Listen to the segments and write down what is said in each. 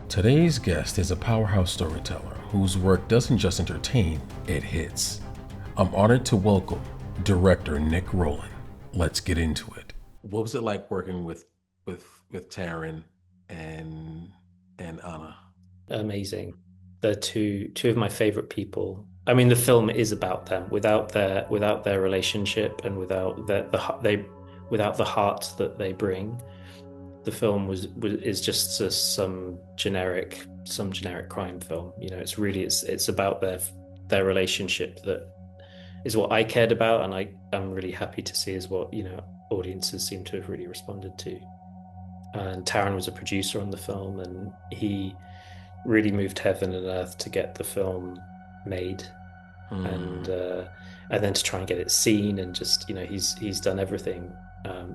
Today's guest is a powerhouse storyteller whose work doesn't just entertain, it hits. I'm honored to welcome director Nick Rowland. Let's get into it. What was it like working with Taron and and Anna? Amazing. They're two of my favorite people. I mean, the film is about them. Without their relationship and without the heart that they bring, the film was is just some generic crime film. It's about their relationship that is what I cared about, and I'm really happy to see is what audiences seem to have really responded to. And Taron was a producer on the film, and he really moved heaven and earth to get the film made, and Hmm. uh, and then to try and get it seen, and just he's done everything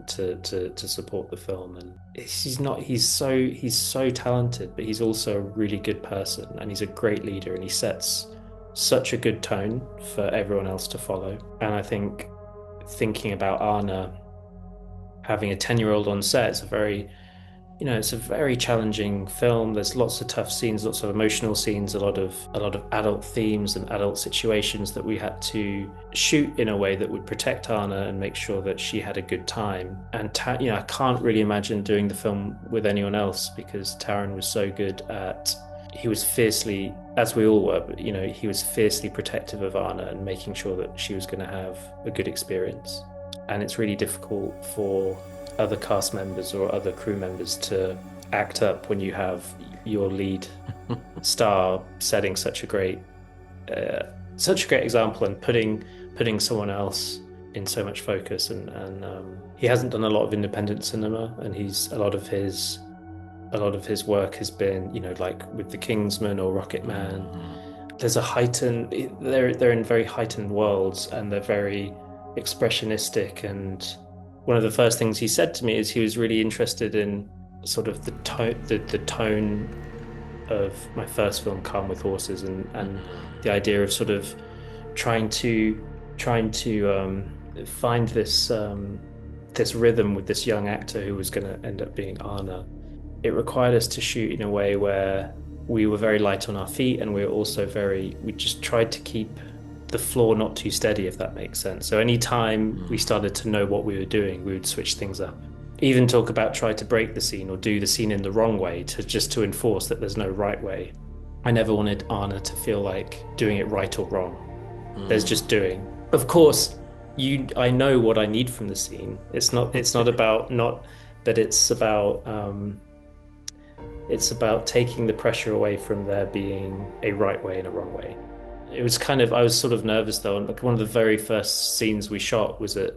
to support the film. And he's so talented, but he's also a really good person, and he's a great leader, and he sets such a good tone for everyone else to follow. And I think thinking about Anna having a 10-year-old on set, it's a very challenging film. There's lots of tough scenes, lots of emotional scenes, a lot of adult themes and adult situations that we had to shoot in a way that would protect Anna and make sure that she had a good time. And I can't really imagine doing the film with anyone else, because Taron was so good at. He was fiercely, as we all were, but he was fiercely protective of Anna and making sure that she was going to have a good experience. And it's really difficult for other cast members or other crew members to act up when you have your lead star setting such a great example, and putting someone else in so much focus. And he hasn't done a lot of independent cinema, and he's a lot of his work has been like with The Kingsman or Rocket Man. Hmm. There's a heightened they're in very heightened worlds, and they're very expressionistic. And one of the first things he said to me is he was really interested in sort of the tone of my first film, Calm with Horses, and the idea of sort of trying to find this rhythm with this young actor who was going to end up being Anna. It required us to shoot in a way where we were very light on our feet, and we just tried to keep the floor not too steady, if that makes sense. So anytime we Hmm. started to know what we were doing, we would switch things up. Even talk about try to break the scene or do the scene in the wrong way, to enforce that there's no right way. I never wanted Anna to feel like doing it right or wrong. There's Hmm. just doing. Of course, I know what I need from the scene. It's not about not, but it's about taking the pressure away from there being a right way and a wrong way. I was sort of nervous though. And like one of the very first scenes we shot was at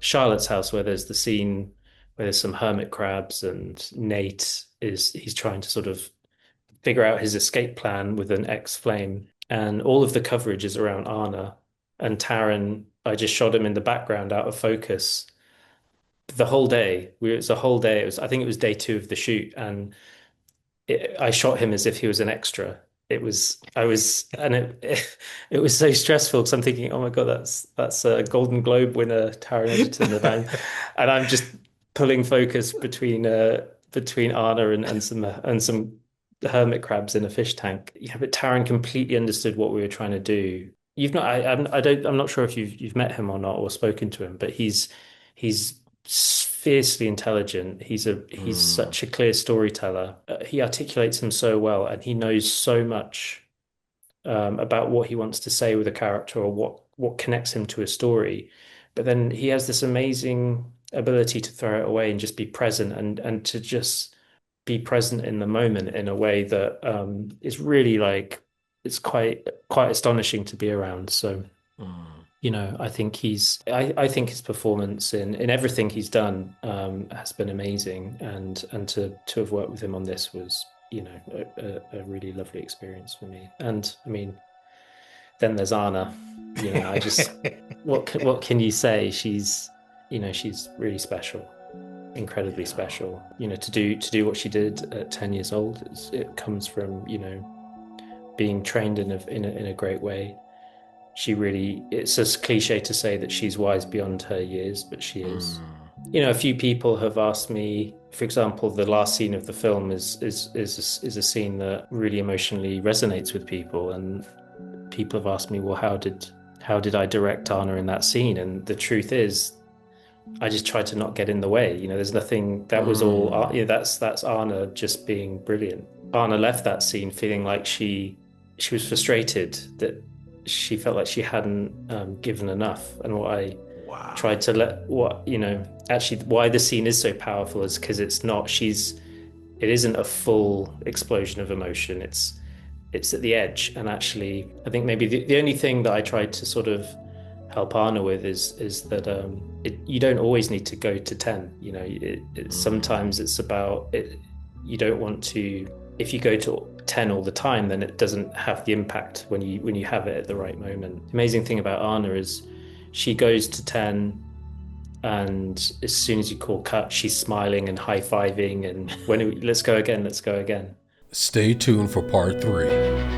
Charlotte's house, where there's the scene where there's some hermit crabs, and he's trying to sort of figure out his escape plan with an ex-flame. And all of the coverage is around Anna and Taron. I just shot him in the background out of focus the whole day. It was a whole day. I think it was day two of the shoot, and I shot him as if he was an extra. It was so stressful, because I'm thinking, oh my God, that's a Golden Globe winner, Taron Egerton, and I'm just pulling focus between Anna and some hermit crabs in a fish tank. Yeah, but Taron completely understood what we were trying to do. You've not, I don't, I'm not sure if you've met him or not, or spoken to him, but he's fiercely intelligent. He's Hmm. such a clear storyteller. He articulates him so well, and he knows so much about what he wants to say with a character, or what connects him to a story. But then he has this amazing ability to throw it away and just be present, and to just be present in the moment in a way that is really like it's quite astonishing to be around. So. Hmm. I think his performance in everything he's done has been amazing, and to have worked with him on this was, a really lovely experience for me. And I mean, then there's Anna. I just what can you say? She's really special, incredibly Yeah. special. To do what she did at 10 years old, it comes from, being trained in a great way. It's a cliche to say that she's wise beyond her years, but she is. Hmm. a few people have asked me, for example, the last scene of the film is a scene that really emotionally resonates with people, and people have asked me, well, how did I direct Anna in that scene? And the truth is, I just tried to not get in the way. There's nothing. That was all. That's Anna just being brilliant. Anna left that scene feeling like she was frustrated that she felt like she hadn't given enough. And what I tried to actually why the scene is so powerful is because it isn't a full explosion of emotion. It's at the edge. And actually, I think maybe the only thing that I tried to sort of help Anna with is that you don't always need to go to 10. Sometimes it's about it. You don't want to, if you go to 10 all the time, then it doesn't have the impact when you have it at the right moment. The amazing thing about Anna is she goes to 10, and as soon as you call cut, she's smiling and high-fiving, and let's go again. Stay tuned for part 3.